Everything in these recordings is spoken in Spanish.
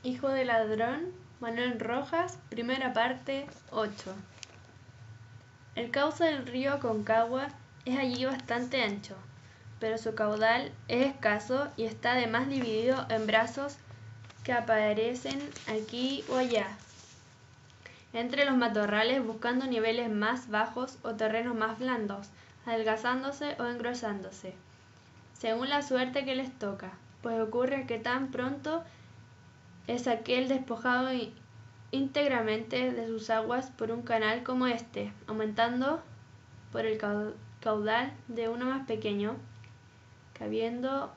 Hijo de ladrón, Manuel Rojas, primera parte, 8. El cauce del río Aconcagua es allí bastante ancho, pero su caudal es escaso y está además dividido en brazos que aparecen aquí o allá, entre los matorrales buscando niveles más bajos o terrenos más blandos, adelgazándose o engrosándose, según la suerte que les toca, pues ocurre que tan pronto es aquel despojado íntegramente de sus aguas por un canal como este, aumentando por el caudal de uno más pequeño, que habiendo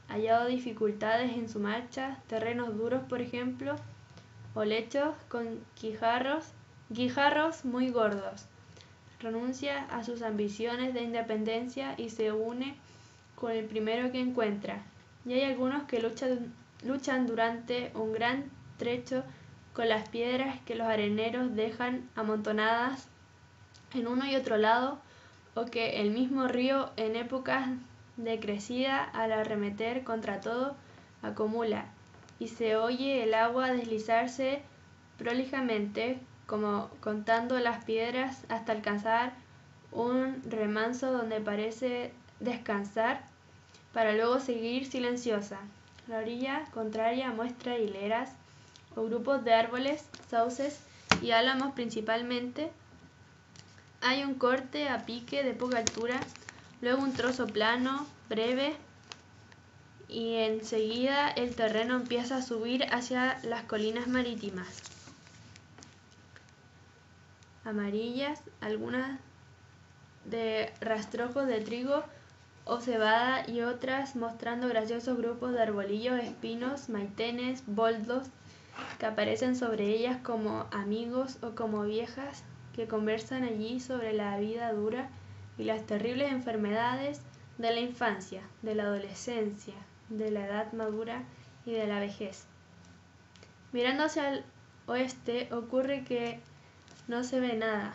hallado dificultades en su marcha, terrenos duros por ejemplo, o lechos con guijarros muy gordos, renuncia a sus ambiciones de independencia y se une con el primero que encuentra, y hay algunos que luchan durante un gran trecho con las piedras que los areneros dejan amontonadas en uno y otro lado, o que el mismo río en épocas de crecida al arremeter contra todo acumula, y se oye el agua deslizarse prolijamente como contando las piedras hasta alcanzar un remanso donde parece descansar para luego seguir silenciosa. La orilla contraria muestra hileras o grupos de árboles, sauces y álamos principalmente. Hay un corte a pique de poca altura, luego un trozo plano, breve, y enseguida el terreno empieza a subir hacia las colinas marítimas, amarillas, algunas de rastrojos de trigo o cebada y otras mostrando graciosos grupos de arbolillos, espinos, maitenes, boldos, que aparecen sobre ellas como amigos o como viejas que conversan allí sobre la vida dura y las terribles enfermedades de la infancia, de la adolescencia, de la edad madura y de la vejez. Mirando hacia el oeste ocurre que no se ve nada.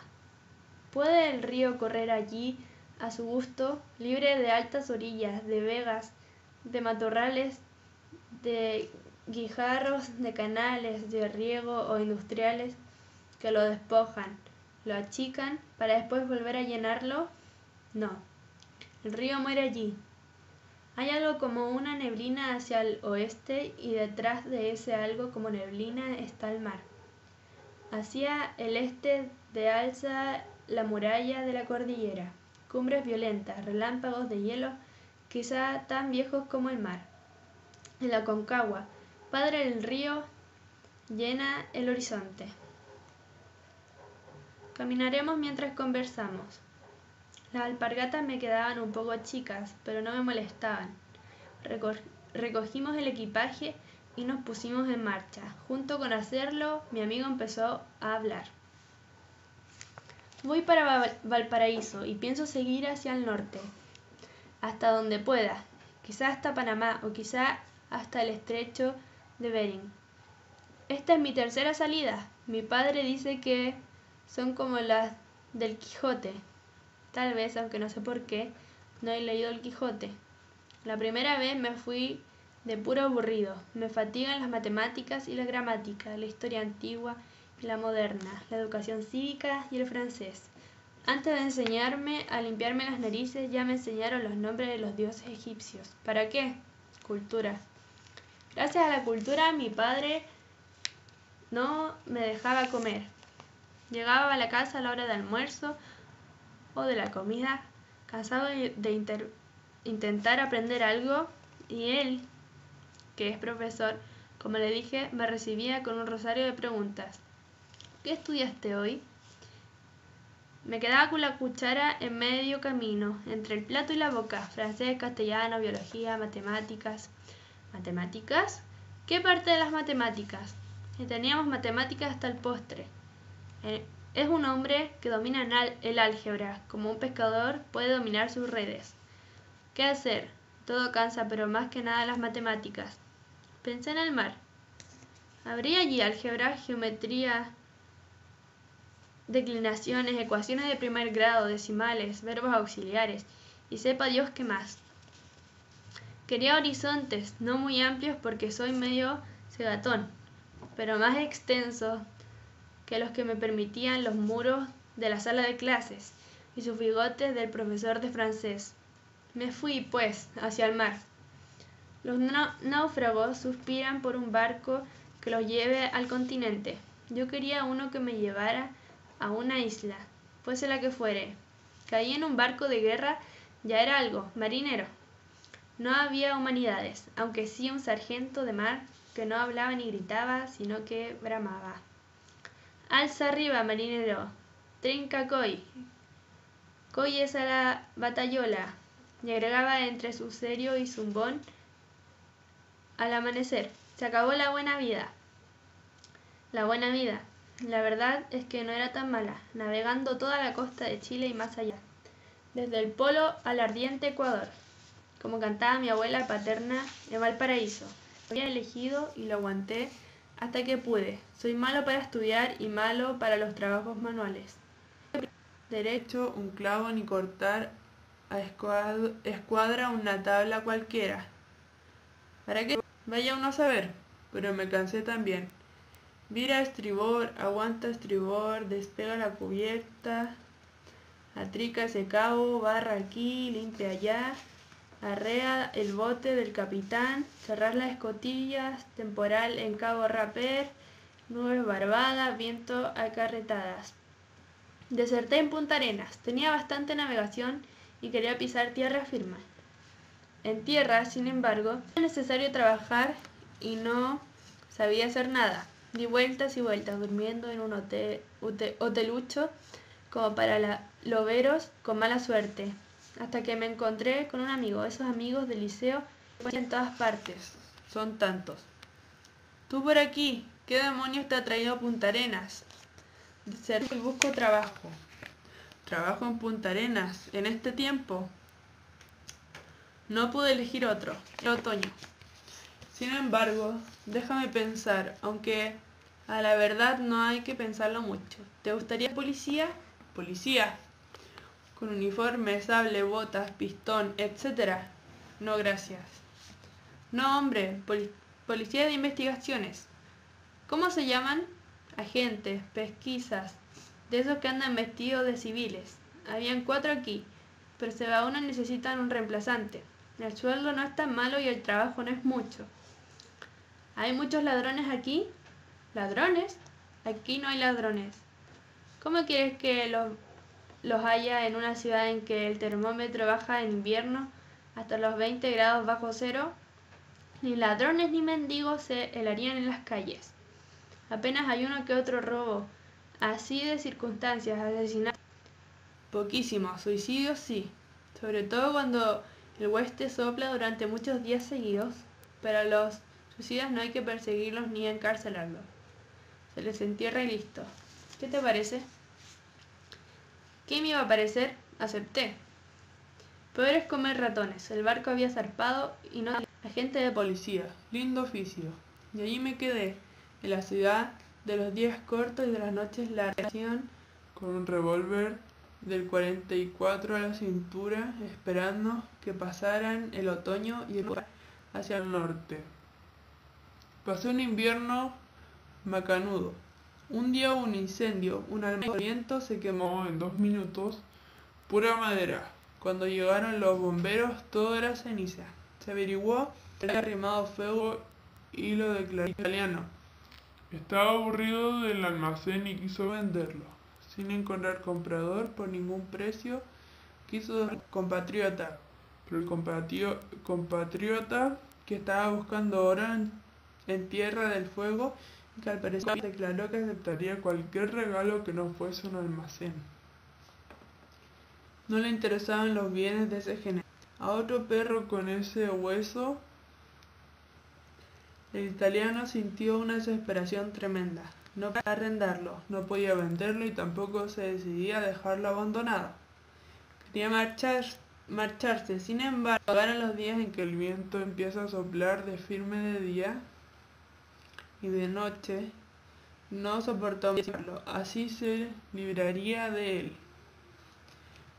¿Puede el río correr allí a su gusto, libre de altas orillas, de vegas, de matorrales, de guijarros, de canales de riego o industriales que lo despojan, lo achican para después volver a llenarlo? No, el río muere allí. Hay algo como una neblina hacia el oeste y detrás de ese algo como neblina está el mar. Hacia el este de alza la muralla de la cordillera, cumbres violentas, relámpagos de hielo, quizá tan viejos como el mar. El Aconcagua, padre del río, llena el horizonte. Caminaremos mientras conversamos. Las alpargatas me quedaban un poco chicas, pero no me molestaban. Recogimos el equipaje y nos pusimos en marcha. Junto con hacerlo, mi amigo empezó a hablar. Voy para Valparaíso y pienso seguir hacia el norte, hasta donde pueda, quizá hasta Panamá o quizá hasta el estrecho de Bering. Esta es mi tercera salida. Mi padre dice que son como las del Quijote. Tal vez, aunque no sé por qué, no he leído el Quijote. La primera vez me fui de puro aburrido. Me fatigan las matemáticas y la gramática, la historia antigua y la moderna, la educación cívica y el francés. Antes de enseñarme a limpiarme las narices, ya me enseñaron los nombres de los dioses egipcios. ¿Para qué? Cultura. Gracias a la cultura, mi padre no me dejaba comer. Llegaba a la casa a la hora de almuerzo o de la comida, cansado de intentar aprender algo, y él, que es profesor, como le dije, me recibía con un rosario de preguntas. ¿Qué estudiaste hoy? Me quedaba con la cuchara en medio camino, entre el plato y la boca, francés, castellano, biología, matemáticas. ¿Matemáticas? ¿Qué parte de las matemáticas? Teníamos matemáticas hasta el postre. Es un hombre que domina el álgebra, como un pescador puede dominar sus redes. ¿Qué hacer? Todo cansa, pero más que nada las matemáticas. Pensé en el mar. ¿Habría allí álgebra, geometría, declinaciones, ecuaciones de primer grado, decimales, verbos auxiliares, y sepa Dios qué más? Quería horizontes, no muy amplios porque soy medio cegatón, pero más extensos que los que me permitían los muros de la sala de clases y sus bigotes del profesor de francés. Me fui, pues, hacia el mar. Los náufragos suspiran por un barco que los lleve al continente. Yo quería uno que me llevara a una isla, fuese la que fuere. Caí en un barco de guerra, ya era algo, marinero. No había humanidades, aunque sí un sargento de mar que no hablaba ni gritaba, sino que bramaba. Alza arriba, marinero, trinca coy, coy es a la batayola, y agregaba entre su serio y zumbón, al amanecer, se acabó la buena vida. La buena vida, la verdad es que no era tan mala, navegando toda la costa de Chile y más allá, desde el polo al ardiente Ecuador, como cantaba mi abuela paterna en Valparaíso. Lo había elegido y lo aguanté hasta que pude. Soy malo para estudiar y malo para los trabajos manuales. Derecho, un clavo ni cortar a escuadra una tabla cualquiera. ¿Para qué? Vaya uno a saber, pero me cansé también. Vira a estribor, aguanta estribor, despega la cubierta, atrica ese cabo, barra aquí, limpia allá, arrea el bote del capitán, cerrar las escotillas, temporal en cabo Raper, nubes barbadas, viento acarretadas. Deserté en Punta Arenas, tenía bastante navegación y quería pisar tierra firme. En tierra, sin embargo, era necesario trabajar y no sabía hacer nada. Di vueltas y vueltas, durmiendo en un hotelucho como para loberos con mala suerte, hasta que me encontré con un amigo, esos amigos del liceo que en todas partes, son tantos. Tú por aquí, ¿qué demonios te ha traído a Punta Arenas? Y busco trabajo. Trabajo en Punta Arenas, en este tiempo. No pude elegir otro, el otoño. Sin embargo, déjame pensar, aunque a la verdad no hay que pensarlo mucho. ¿Te gustaría policía? Policía. Con uniforme, sable, botas, pistón, etc. No, gracias. No, hombre, policía de investigaciones. ¿Cómo se llaman? Agentes, pesquisas, de esos que andan vestidos de civiles. Habían 4 aquí, pero se va uno y necesitan un reemplazante. El sueldo no es tan malo y el trabajo no es mucho. ¿Hay muchos ladrones aquí? ¿Ladrones? Aquí no hay ladrones. ¿Cómo quieres que los haya en una ciudad en que el termómetro baja en invierno hasta los 20 grados bajo cero? Ni ladrones ni mendigos se helarían en las calles. Apenas hay uno que otro robo, así de circunstancias, asesinatos. Poquísimos, suicidios sí, sobre todo cuando el hueste sopla durante muchos días seguidos, pero a los suicidas no hay que perseguirlos ni encarcelarlos. Se les entierra y listo. ¿Qué te parece? ¿Qué me iba a parecer? Acepté. Peor es comer ratones. El barco había zarpado y no había agente de policía. Lindo oficio. Y allí me quedé, en la ciudad de los días cortos y de las noches largas, con un revólver del 44 a la cintura, esperando que pasaran el otoño y el hacia el norte. Pasé un invierno macanudo. Un día hubo un incendio, un almacenamiento se quemó en 2 minutos, pura madera. Cuando llegaron los bomberos todo era ceniza. Se averiguó que había arrimado fuego y lo declaró italiano. Estaba aburrido del almacén y quiso venderlo. Sin encontrar comprador por ningún precio, quiso compatriota. Pero el compatriota que estaba buscando oro en tierra del fuego, y que al parecer declaró que aceptaría cualquier regalo que no fuese un almacén. No le interesaban los bienes de ese género. A otro perro con ese hueso, el italiano sintió una desesperación tremenda. No podía arrendarlo, no podía venderlo y tampoco se decidía a dejarlo abandonado. Quería marcharse, sin embargo, llegaron los días en que el viento empieza a soplar de firme de día y de noche. No soportó más, así se libraría de él.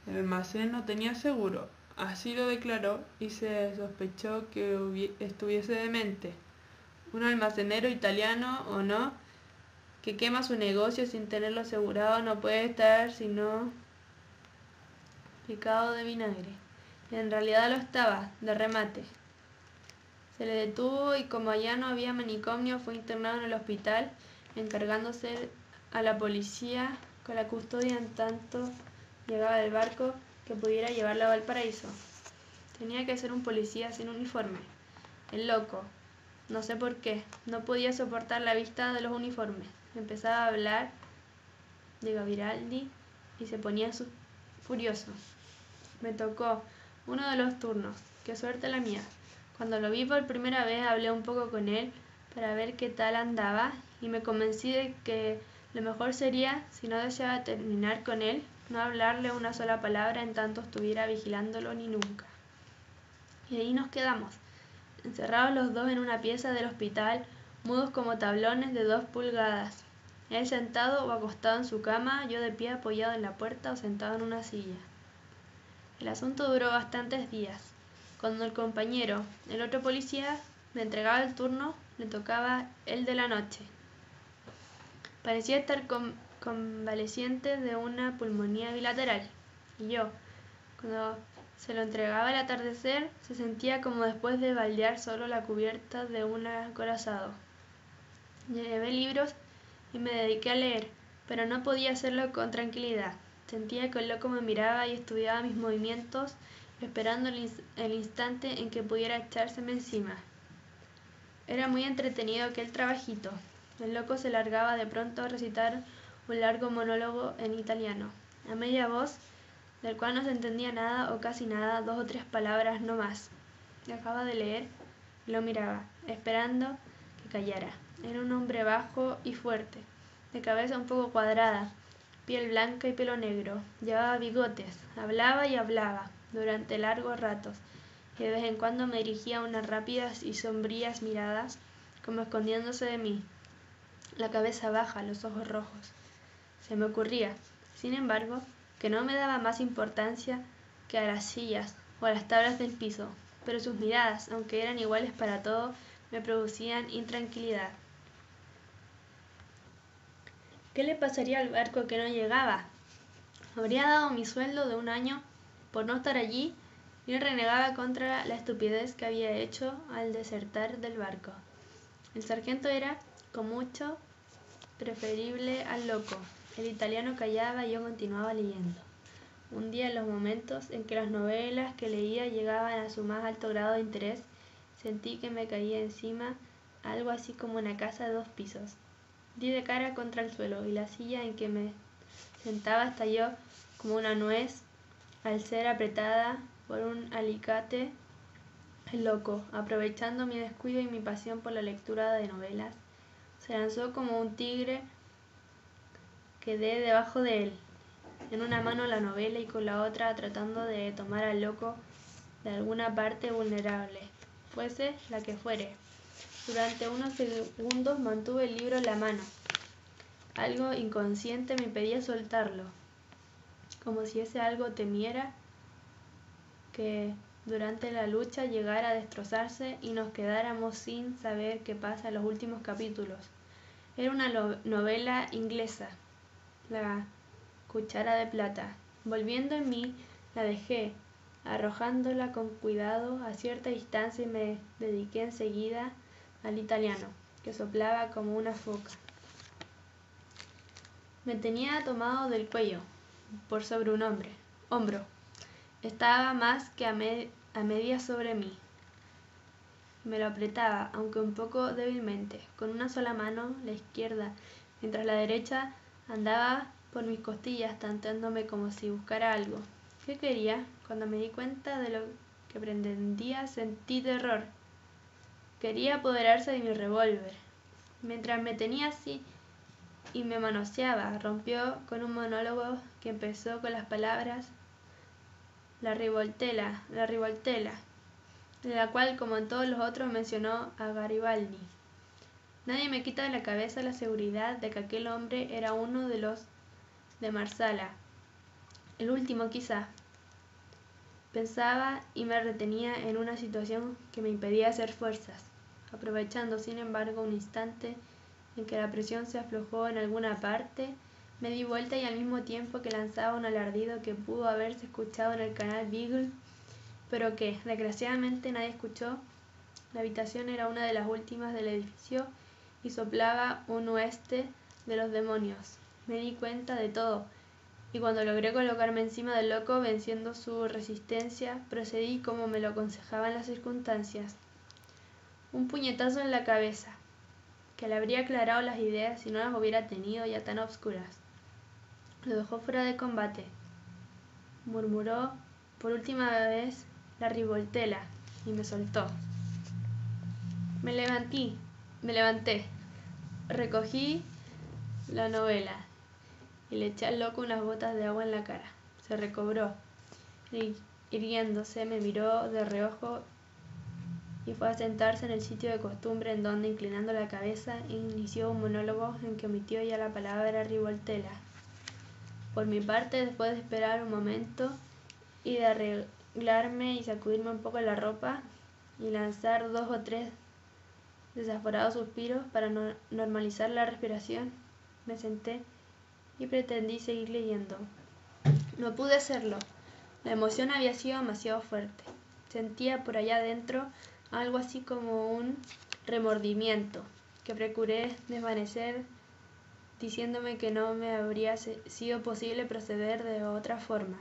El almacén no tenía seguro, así lo declaró y se sospechó que estuviese demente. un almacenero italiano o no, que quema su negocio sin tenerlo asegurado, no puede estar sino picado de vinagre. Y en realidad lo estaba, de remate. Se le detuvo y como allá no había manicomio, fue internado en el hospital, encargándose a la policía con la custodia en tanto llegaba el barco que pudiera llevarlo a Valparaíso. Tenía que ser un policía sin uniforme. El loco, no sé por qué, no podía soportar la vista de los uniformes. Empezaba a hablar de Gaviraldi y se ponía furioso. Me tocó uno de los turnos, qué suerte la mía. Cuando lo vi por primera vez hablé un poco con él para ver qué tal andaba y me convencí de que lo mejor sería, si no deseaba terminar con él, no hablarle una sola palabra en tanto estuviera vigilándolo ni nunca. Y ahí nos quedamos, encerrados los dos en una pieza del hospital, mudos como tablones de 2 pulgadas. Él sentado o acostado en su cama, yo de pie apoyado en la puerta o sentado en una silla. El asunto duró bastantes días. Cuando el compañero, el otro policía, me entregaba el turno, le tocaba el de la noche. Parecía estar convaleciente de una pulmonía bilateral, y yo, cuando se lo entregaba al atardecer, se sentía como después de baldear solo la cubierta de un acorazado. Llevé libros y me dediqué a leer, pero no podía hacerlo con tranquilidad. Sentía que el loco me miraba y estudiaba mis movimientos, esperando el instante en que pudiera echárseme encima. Era muy entretenido aquel trabajito. El loco se largaba de pronto a recitar un largo monólogo en italiano, a media voz, del cual no se entendía nada o casi nada, 2 o 3 palabras no más. Dejaba de leer y lo miraba, esperando que callara. Era un hombre bajo y fuerte, de cabeza un poco cuadrada, piel blanca y pelo negro. Llevaba bigotes, hablaba y hablaba durante largos ratos, y de vez en cuando me dirigía unas rápidas y sombrías miradas, como escondiéndose de mí, la cabeza baja, los ojos rojos. Se me ocurría, sin embargo, que no me daba más importancia que a las sillas o a las tablas del piso, pero sus miradas, aunque eran iguales para todo, me producían intranquilidad. ¿Qué le pasaría al barco que no llegaba? Habría dado mi sueldo de 1 año por no estar allí y él renegaba contra la estupidez que había hecho al desertar del barco. El sargento era, con mucho, preferible al loco. El italiano callaba y yo continuaba leyendo. Un día, en los momentos en que las novelas que leía llegaban a su más alto grado de interés, sentí que me caía encima algo así como una casa de 2 pisos. Di de cara contra el suelo y la silla en que me sentaba estalló como una nuez al ser apretada por un alicate. El loco, aprovechando mi descuido y mi pasión por la lectura de novelas, se lanzó como un tigre. Quedé debajo de él, en una mano la novela y con la otra tratando de tomar al loco de alguna parte vulnerable, fuese la que fuere. Durante unos segundos mantuve el libro en la mano. Algo inconsciente me pedía soltarlo, como si ese algo temiera que durante la lucha llegara a destrozarse y nos quedáramos sin saber qué pasa en los últimos capítulos. Era una novela inglesa, La cuchara de plata. Volviendo en mí, la dejé, arrojándola con cuidado a cierta distancia y me dediqué enseguida al italiano, que soplaba como una foca. Me tenía tomado del cuello, por sobre un hombro. Estaba más que a medias sobre mí. Me lo apretaba, aunque un poco débilmente, con una sola mano, la izquierda, mientras la derecha andaba por mis costillas, tanteándome como si buscara algo. ¿Qué quería? Cuando me di cuenta de lo que pretendía, sentí terror. Quería apoderarse de mi revólver. Mientras me tenía así y me manoseaba, rompió con un monólogo que empezó con las palabras la rivoltella, de la cual, como en todos los otros, mencionó a Garibaldi. Nadie me quita de la cabeza la seguridad de que aquel hombre era uno de los de Marsala, el último quizá. Pensaba y me retenía en una situación que me impedía hacer fuerzas. Aprovechando, sin embargo, un instante en que la presión se aflojó en alguna parte, me di vuelta y al mismo tiempo que lanzaba un alardido que pudo haberse escuchado en el canal Beagle, pero que, desgraciadamente, nadie escuchó, la habitación era una de las últimas del edificio y soplaba un oeste de los demonios. Me di cuenta de todo, y cuando logré colocarme encima del loco, venciendo su resistencia, procedí como me lo aconsejaban las circunstancias. Un puñetazo en la cabeza, que le habría aclarado las ideas si no las hubiera tenido ya tan obscuras. Lo dejó fuera de combate. Murmuró por última vez la rivoltela y me soltó. Me levanté, recogí la novela y le eché al loco unas gotas de agua en la cara. Se recobró, irguiéndose, me miró de reojo y fue a sentarse en el sitio de costumbre, en donde, inclinando la cabeza, inició un monólogo en que omitió ya la palabra rivoltela. Por mi parte, después de esperar un momento y de arreglarme y sacudirme un poco la ropa y lanzar 2 o 3 desaforados suspiros para normalizar la respiración, me senté y pretendí seguir leyendo. No pude hacerlo. La emoción había sido demasiado fuerte. Sentía por allá adentro algo así como un remordimiento que procuré desvanecer diciéndome que no me habría sido posible proceder de otra forma.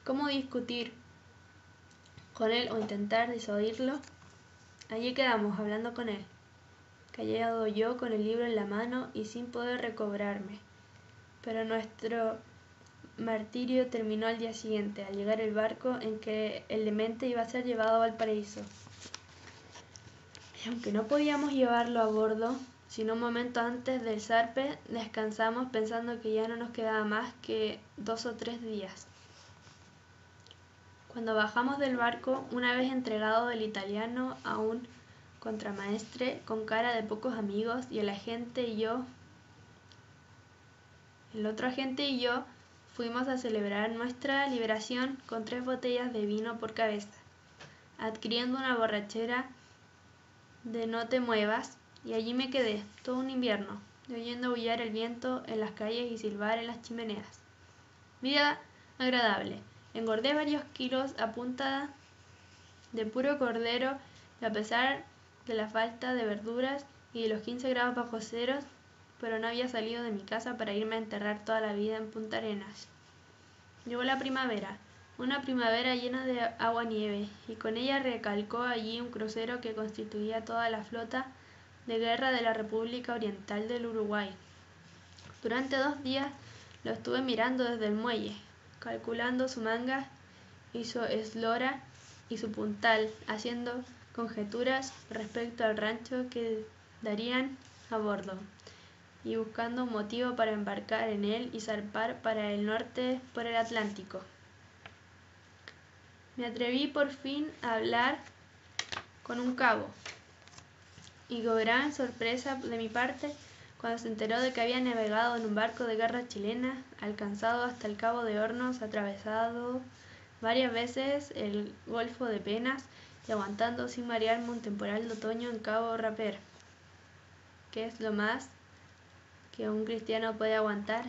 ¿Cómo discutir con él o intentar disuadirlo? Allí quedamos, hablando con él, callado yo con el libro en la mano y sin poder recobrarme. Pero nuestro martirio terminó al día siguiente, al llegar el barco en que el demente iba a ser llevado a Valparaíso. Y aunque no podíamos llevarlo a bordo, sino un momento antes del zarpe, descansamos pensando que ya no nos quedaba más que 2 o 3 días. Cuando bajamos del barco, una vez entregado el italiano a un contramaestre con cara de pocos amigos, y el otro agente y yo fuimos a celebrar nuestra liberación con 3 botellas de vino por cabeza, adquiriendo una borrachera de no te muevas, y allí me quedé todo un invierno, oyendo aullar el viento en las calles y silbar en las chimeneas. Vida agradable. Engordé varios kilos a punta de puro cordero, y a pesar de la falta de verduras y de los 15 grados bajo cero, pero no había salido de mi casa para irme a enterrar toda la vida en Punta Arenas. Llegó la primavera, una primavera llena de agua-nieve, y con ella recalcó allí un crucero que constituía toda la flota de guerra de la República Oriental del Uruguay. Durante 2 días lo estuve mirando desde el muelle, calculando su manga y su eslora y su puntal, haciendo conjeturas respecto al rancho que darían a bordo, y buscando un motivo para embarcar en él y zarpar para el norte por el Atlántico. Me atreví por fin a hablar con un cabo, y con gran sorpresa de mi parte, cuando se enteró de que había navegado en un barco de guerra chilena, alcanzado hasta el Cabo de Hornos, atravesado varias veces el Golfo de Penas y aguantando sin marearme un temporal de otoño en Cabo Raper, que es lo más que un cristiano puede aguantar,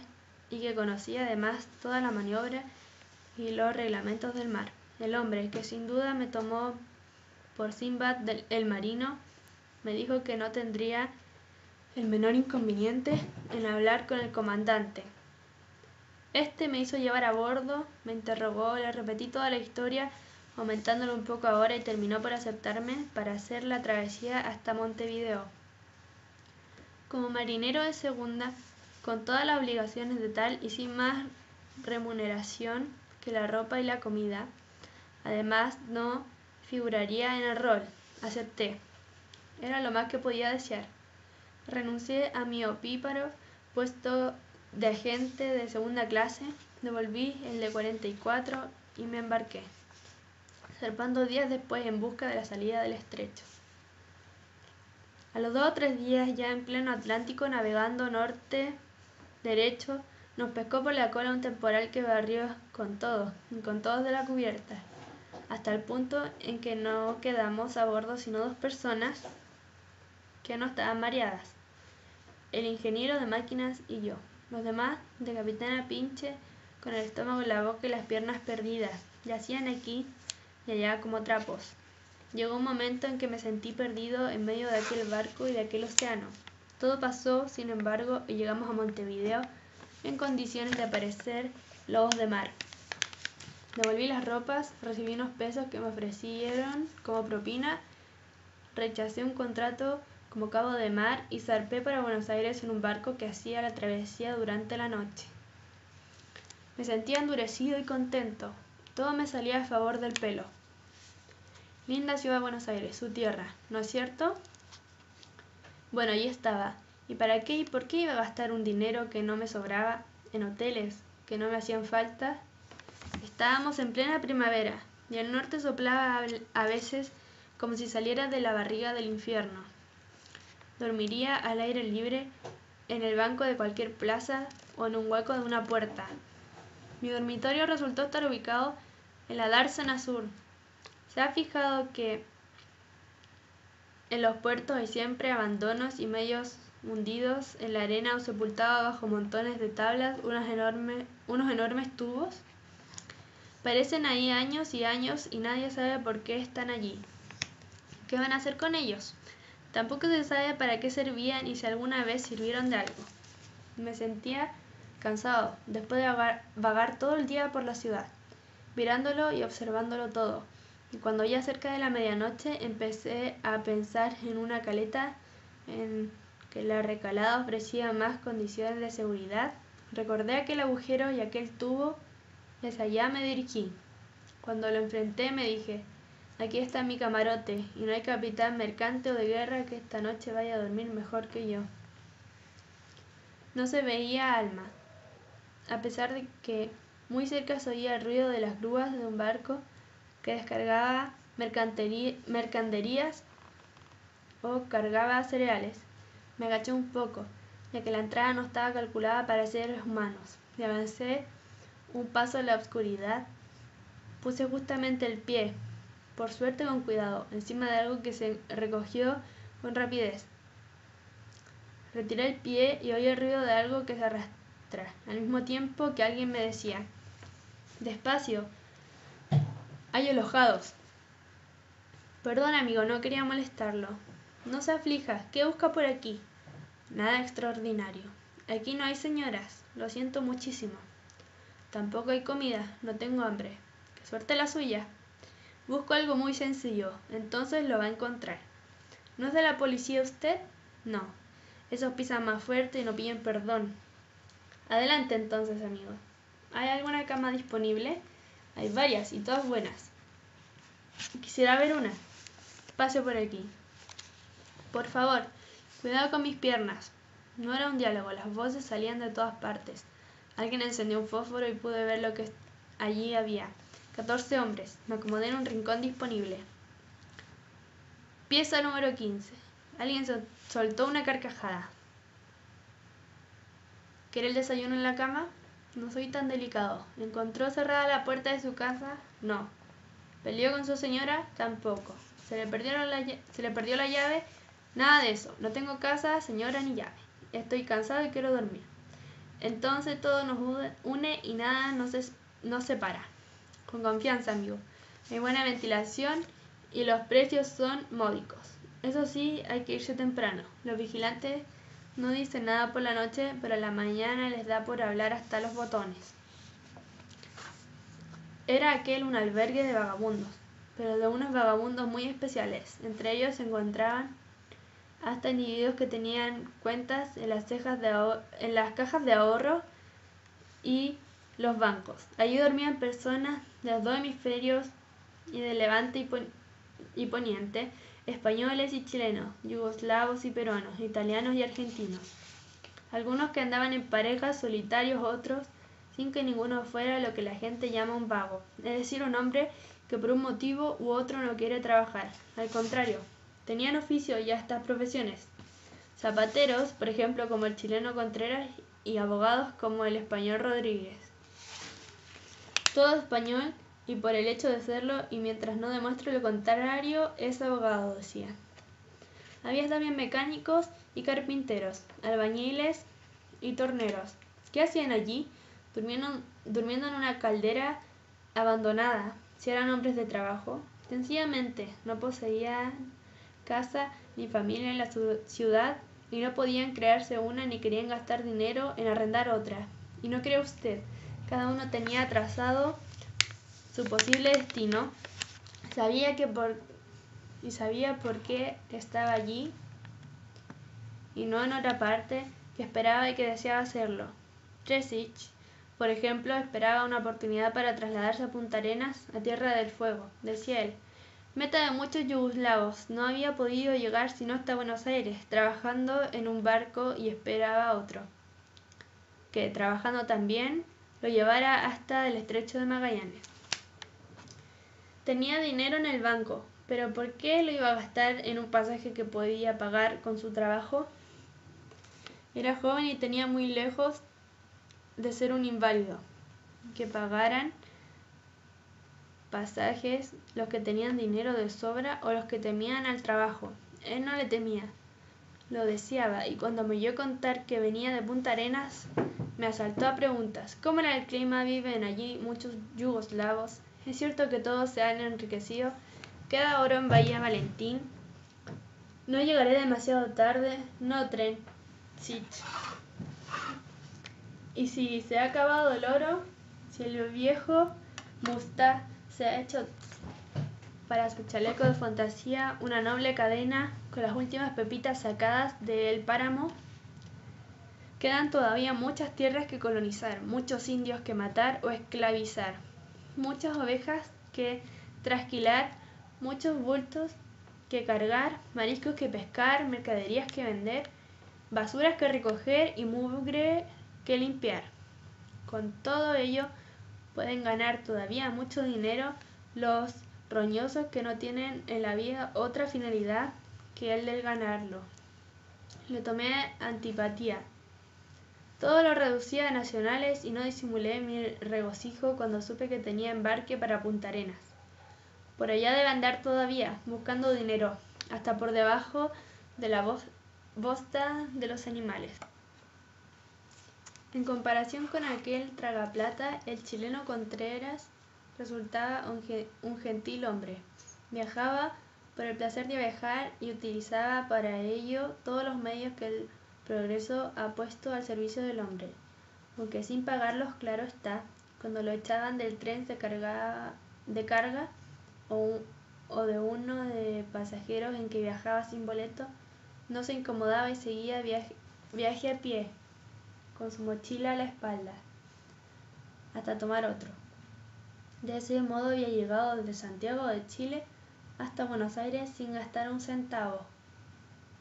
y que conocía además toda la maniobra y los reglamentos del mar. El hombre, que sin duda me tomó por Sinbad el marino, me dijo que no tendría el menor inconveniente en hablar con el comandante. Este me hizo llevar a bordo, me interrogó, le repetí toda la historia, aumentándolo un poco ahora, y terminó por aceptarme para hacer la travesía hasta Montevideo. Como marinero de segunda, con todas las obligaciones de tal y sin más remuneración que la ropa y la comida, además no figuraría en el rol. Acepté. Era lo más que podía desear. Renuncié a mi opíparo puesto de agente de segunda clase, devolví el de 44 y me embarqué, zarpando 10 después en busca de la salida del estrecho. A los 2 o 3 días, ya en pleno Atlántico, navegando norte derecho, nos pescó por la cola un temporal que barrió con todos de la cubierta. hasta el punto en que no quedamos a bordo sino 2 personas que no estaban mareadas, el ingeniero de máquinas y yo. Los demás, de capitán a pinche, con el estómago en la boca y las piernas perdidas, yacían aquí y allá como trapos. Llegó un momento en que me sentí perdido en medio de aquel barco y de aquel océano. Todo pasó, sin embargo, y llegamos a Montevideo en condiciones de parecer lobos de mar. Devolví las ropas, recibí unos pesos que me ofrecieron como propina, rechacé un contrato como cabo de mar y zarpé para Buenos Aires en un barco que hacía la travesía durante la noche. Me sentía endurecido y contento. Todo me salía a favor del pelo. Linda ciudad de Buenos Aires, su tierra, ¿no es cierto? Bueno, allí estaba. ¿Y para qué y por qué iba a gastar un dinero que no me sobraba en hoteles que no me hacían falta? Estábamos en plena primavera y el norte soplaba a veces como si saliera de la barriga del infierno. Dormiría al aire libre en el banco de cualquier plaza o en un hueco de una puerta. Mi dormitorio resultó estar ubicado en la dársena sur. ¿Se ha fijado que en los puertos hay siempre abandonos y medios hundidos en la arena o sepultados bajo montones de tablas unos enormes tubos? Parecen ahí años y años y nadie sabe por qué están allí. ¿Qué van a hacer con ellos? Tampoco se sabe para qué servían y si alguna vez sirvieron de algo. Me sentía cansado, después de vagar todo el día por la ciudad, mirándolo y observándolo todo. Y cuando ya cerca de la medianoche empecé a pensar en una caleta en que la recalada ofrecía más condiciones de seguridad, recordé aquel agujero y aquel tubo y hacia allá me dirigí. Cuando lo enfrenté me dije, aquí está mi camarote y no hay capitán mercante o de guerra que esta noche vaya a dormir mejor que yo. No se veía alma, a pesar de que muy cerca se oía el ruido de las grúas de un barco que descargaba mercaderías o cargaba cereales. Me agaché un poco, ya que la entrada no estaba calculada para seres humanos, y avancé un paso en la oscuridad. Puse justamente el pie, por suerte con cuidado, encima de algo que se recogió con rapidez. Retiré el pie y oí el ruido de algo que se arrastra, al mismo tiempo que alguien me decía, «Despacio, hay alojados». Perdón, amigo, no quería molestarlo. No se aflija, ¿qué busca por aquí? Nada extraordinario. Aquí no hay señoras, lo siento muchísimo. Tampoco hay comida, no tengo hambre. ¡Qué suerte la suya! Busco algo muy sencillo, entonces lo va a encontrar. ¿No es de la policía usted? No. Esos pisan más fuerte y no piden perdón. Adelante entonces, amigo. ¿Hay alguna cama disponible? Hay varias y todas buenas. Quisiera ver una. Pase por aquí. Por favor, cuidado con mis piernas. No era un diálogo, las voces salían de todas partes. Alguien encendió un fósforo y pude ver lo que allí había. 14 hombres. Me acomodé en un rincón disponible. Pieza número 15. Alguien soltó una carcajada. ¿Quiere el desayuno en la cama? No soy tan delicado. ¿Encontró cerrada la puerta de su casa? No. ¿Peleó con su señora? Tampoco. ¿Se le perdió la llave? Nada de eso. No tengo casa, señora, ni llave. Estoy cansado y quiero dormir. Entonces todo nos une y nada nos separa. Con confianza, amigo. Hay buena ventilación y los precios son módicos. Eso sí, hay que irse temprano. Los vigilantes no dicen nada por la noche, pero a la mañana les da por hablar hasta los botones. Era aquel un albergue de vagabundos, pero de unos vagabundos muy especiales. Entre ellos se encontraban hasta individuos que tenían cuentas en las cajas de ahorro y los bancos. Allí dormían personas de los 2 hemisferios y de Levante y Poniente, españoles y chilenos, yugoslavos y peruanos, italianos y argentinos. Algunos que andaban en parejas, solitarios, otros sin que ninguno fuera lo que la gente llama un vago, es decir, un hombre que por un motivo u otro no quiere trabajar. Al contrario, tenían oficio y hasta profesiones. Zapateros, por ejemplo, como el chileno Contreras, y abogados como el español Rodríguez. Todo español y por el hecho de serlo, y mientras no demuestre lo contrario, es abogado, decía. Había también mecánicos y carpinteros, albañiles y torneros. ¿Qué hacían allí? Durmiendo en una caldera abandonada, si eran hombres de trabajo. Sencillamente, no poseían casa ni familia en la ciudad y no podían crearse una ni querían gastar dinero en arrendar otra. Y no cree usted, cada uno tenía trazado su posible destino, sabía por qué estaba allí y no en otra parte, que esperaba y que deseaba hacerlo. Tresich, por ejemplo, esperaba una oportunidad para trasladarse a Punta Arenas, a Tierra del Fuego, decía él. Meta de muchos yugoslavos, no había podido llegar sino hasta Buenos Aires, trabajando en un barco y esperaba otro, que trabajando también lo llevara hasta el estrecho de Magallanes. Tenía dinero en el banco, pero ¿por qué lo iba a gastar en un pasaje que podía pagar con su trabajo? Era joven y tenía muy lejos de ser un inválido. Que pagaran pasajes los que tenían dinero de sobra o los que temían al trabajo. Él no le temía, lo deseaba, y cuando me oyó contar que venía de Punta Arenas, me asaltó a preguntas. ¿Cómo era el clima? ¿Viven allí muchos yugoslavos? ¿Es cierto que todos se han enriquecido? ¿Queda oro en Bahía Valentín? No llegaré demasiado tarde. No, tren. Sí. Y si se ha acabado el oro, si el viejo Musta se ha hecho para su chaleco de fantasía una noble cadena con las últimas pepitas sacadas del páramo, quedan todavía muchas tierras que colonizar, muchos indios que matar o esclavizar, muchas ovejas que trasquilar, muchos bultos que cargar, mariscos que pescar, mercaderías que vender, basuras que recoger y mugre que limpiar. Con todo ello pueden ganar todavía mucho dinero los roñosos que no tienen en la vida otra finalidad que el de ganarlo. Le tomé antipatía. Todo lo reducía a nacionales y no disimulé mi regocijo cuando supe que tenía embarque para Punta Arenas. Por allá debe andar todavía, buscando dinero, hasta por debajo de la bosta de los animales. En comparación con aquel tragaplata, el chileno Contreras resultaba un gentil hombre. Viajaba por el placer de viajar y utilizaba para ello todos los medios que el progreso ha puesto al servicio del hombre, aunque sin pagarlos, claro está. Cuando lo echaban del tren de carga o de uno de pasajeros en que viajaba sin boleto, no se incomodaba y seguía viaje a pie, con su mochila a la espalda, hasta tomar otro. De ese modo había llegado desde Santiago de Chile hasta Buenos Aires sin gastar un centavo.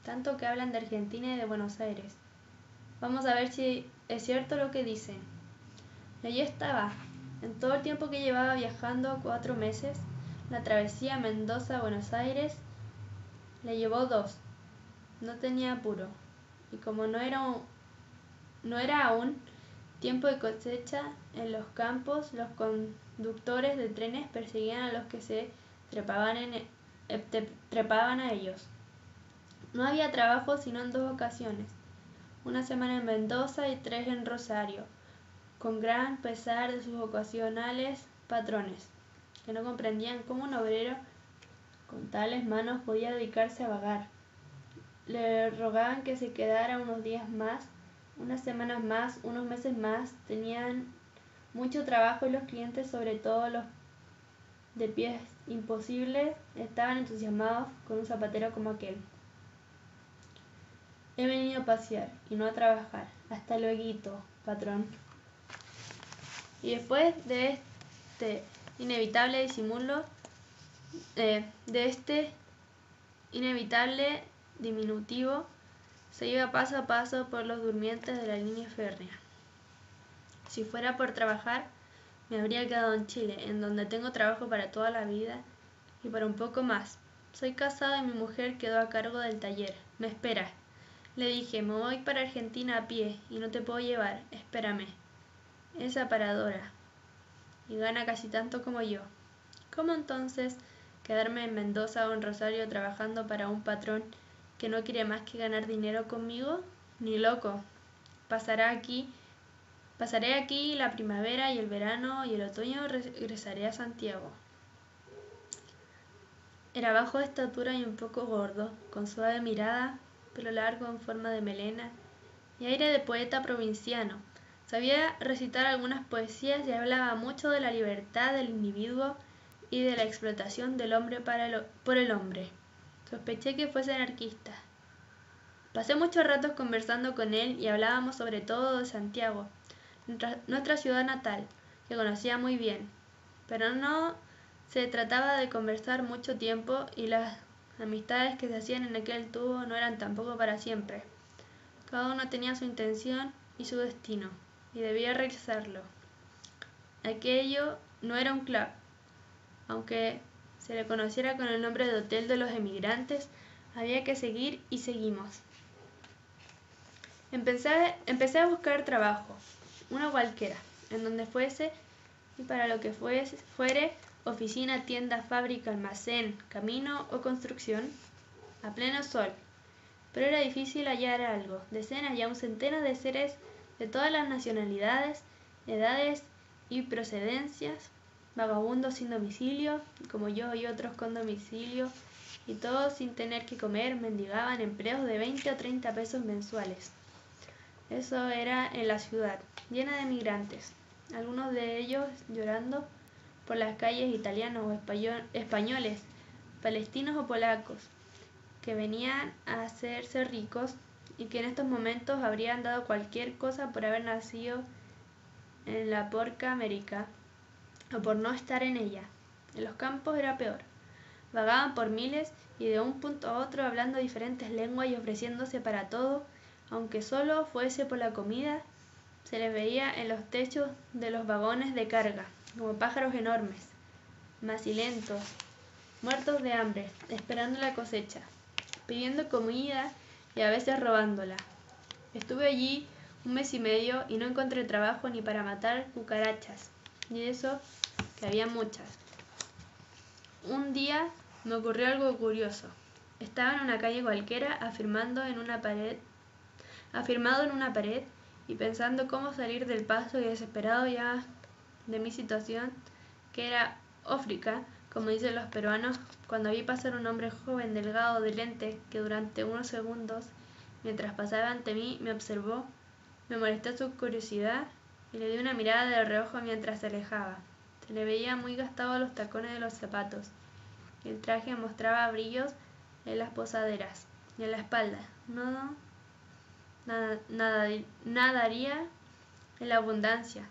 Tanto que hablan de Argentina y de Buenos Aires. Vamos a ver si es cierto lo que dicen. Y allí estaba, en todo el tiempo que llevaba viajando 4 meses, la travesía Mendoza-Buenos Aires le llevó 2. No tenía apuro, y como no era aún tiempo de cosecha en los campos, los conductores de trenes perseguían a los que se trepaban a ellos. No había trabajo sino en 2 ocasiones, una semana en Mendoza y 3 en Rosario, con gran pesar de sus ocasionales patrones, que no comprendían cómo un obrero con tales manos podía dedicarse a vagar. Le rogaban que se quedara unos días más, unas semanas más, unos meses más. Tenían mucho trabajo y los clientes, sobre todo los de pies imposibles, estaban entusiasmados con un zapatero como aquel. He venido a pasear y no a trabajar. Hasta luego, patrón. Y después de este inevitable disimulo, de este inevitable diminutivo, se iba paso a paso por los durmientes de la línea férrea. Si fuera por trabajar, me habría quedado en Chile, en donde tengo trabajo para toda la vida y para un poco más. Soy casado y mi mujer quedó a cargo del taller. Me espera. Le dije, me voy para Argentina a pie y no te puedo llevar. Espérame. Es aparadora y gana casi tanto como yo. ¿Cómo entonces quedarme en Mendoza o en Rosario trabajando para un patrón que no quiere más que ganar dinero conmigo? Ni loco. Pasaré aquí la primavera y el verano, y el otoño regresaré a Santiago. Era bajo de estatura y un poco gordo, con suave mirada, pelo largo en forma de melena y aire de poeta provinciano. Sabía recitar algunas poesías y hablaba mucho de la libertad del individuo y de la explotación del hombre por el hombre. Sospeché que fuese anarquista. Pasé muchos ratos conversando con él y hablábamos sobre todo de Santiago, nuestra ciudad natal, que conocía muy bien. Pero no se trataba de conversar mucho tiempo, y las amistades que se hacían en aquel tubo no eran tampoco para siempre. Cada uno tenía su intención y su destino, y debía realizarlo. Aquello no era un club, aunque se le conociera con el nombre de Hotel de los Emigrantes. Había que seguir y seguimos. Empecé a buscar trabajo, uno cualquiera, en donde fuese y para lo que fuere, oficina, tienda, fábrica, almacén, camino o construcción, a pleno sol. Pero era difícil hallar algo. Decenas y aún centenas de seres de todas las nacionalidades, edades y procedencias, vagabundos sin domicilio, como yo y otros con domicilio, y todos sin tener que comer, mendigaban empleos de 20 o 30 pesos mensuales. Eso era en la ciudad, llena de migrantes, algunos de ellos llorando por las calles, italianos o españoles, palestinos o polacos, que venían a hacerse ricos y que en estos momentos habrían dado cualquier cosa por haber nacido en la porca América o por no estar en ella. En los campos era peor. Vagaban por miles y de un punto a otro hablando diferentes lenguas y ofreciéndose para todo, aunque solo fuese por la comida. Se les veía en los techos de los vagones de carga, como pájaros enormes, macilentos, muertos de hambre, esperando la cosecha, pidiendo comida y a veces robándola. Estuve allí 1 mes y medio y no encontré trabajo ni para matar cucarachas, y eso que había muchas. Un día me ocurrió algo curioso. Estaba en una calle cualquiera, afirmado en una pared, y pensando cómo salir del paso y desesperado ya de mi situación, que era ófrica, como dicen los peruanos, cuando vi pasar un hombre joven, delgado, de lentes, que durante unos segundos, mientras pasaba ante mí, me observó. Me molestó su curiosidad y le di una mirada de reojo mientras se alejaba. Se le veía muy gastado los tacones de los zapatos, y el traje mostraba brillos en las posaderas y en la espalda. Nadaría en la abundancia.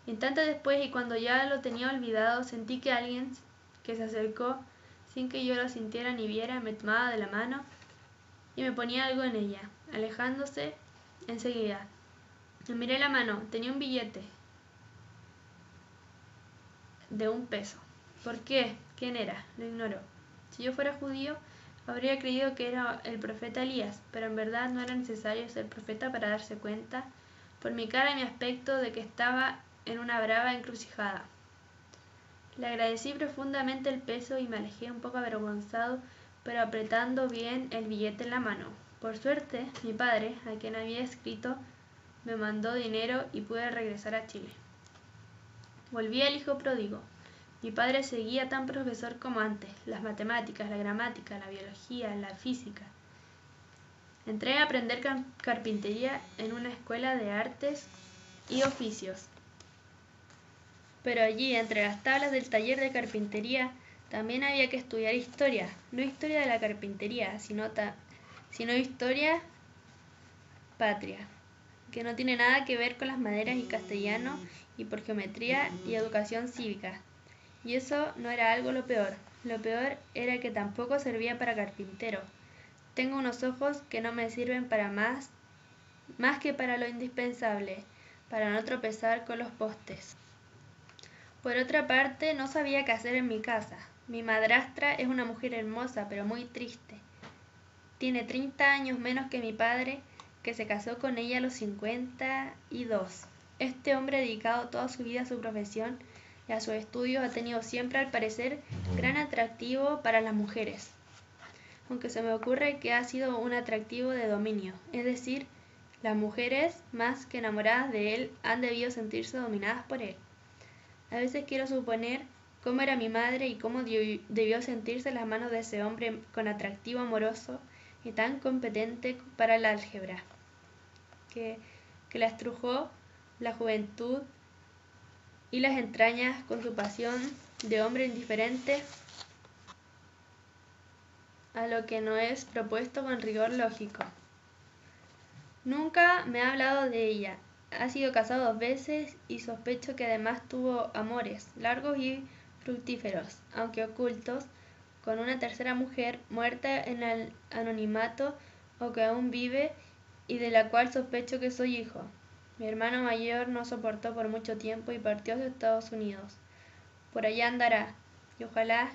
Instantes después, y cuando ya lo tenía olvidado, sentí que alguien que se acercó sin que yo lo sintiera ni viera me tomaba de la mano y me ponía algo en ella, alejándose enseguida. Me miré la mano, tenía un billete de 1 peso. ¿Por qué? ¿Quién era? Lo ignoró. Si yo fuera judío, habría creído que era el profeta Elías, pero en verdad no era necesario ser profeta para darse cuenta, por mi cara y mi aspecto, de que estaba en una brava encrucijada. Le agradecí profundamente el peso y me alejé un poco avergonzado, pero apretando bien el billete en la mano. Por suerte, mi padre, a quien había escrito, me mandó dinero y pude regresar a Chile. Volví al hijo pródigo. Mi padre seguía tan profesor como antes, las matemáticas, la gramática, la biología, la física. Entré a aprender carpintería en una escuela de artes y oficios. Pero allí, entre las tablas del taller de carpintería, también había que estudiar historia, no historia de la carpintería, sino historia patria, que no tiene nada que ver con las maderas y castellano, y por geometría y educación cívica. Y eso no era algo lo peor era que tampoco servía para carpintero. Tengo unos ojos que no me sirven para más que para lo indispensable, para no tropezar con los postes. Por otra parte, no sabía qué hacer en mi casa. Mi madrastra es una mujer hermosa, pero muy triste. Tiene 30 años menos que mi padre, que se casó con ella a los 52. Este hombre, dedicado toda su vida a su profesión, y a sus estudios ha tenido siempre, al parecer, gran atractivo para las mujeres. Aunque se me ocurre que ha sido un atractivo de dominio, es decir, las mujeres, más que enamoradas de él, han debido sentirse dominadas por él. A veces quiero suponer cómo era mi madre y cómo debió sentirse las manos de ese hombre con atractivo amoroso y tan competente para el álgebra, que la estrujó la juventud y las entrañas con su pasión de hombre indiferente a lo que no es propuesto con rigor lógico. Nunca me ha hablado de ella. Ha sido casado 2 veces y sospecho que además tuvo amores, largos y fructíferos, aunque ocultos, con una tercera mujer, muerta en el anonimato o que aún vive y de la cual sospecho que soy hijo. Mi hermano mayor no soportó por mucho tiempo y partió hacia Estados Unidos. Por allá andará, y ojalá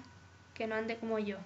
que no ande como yo.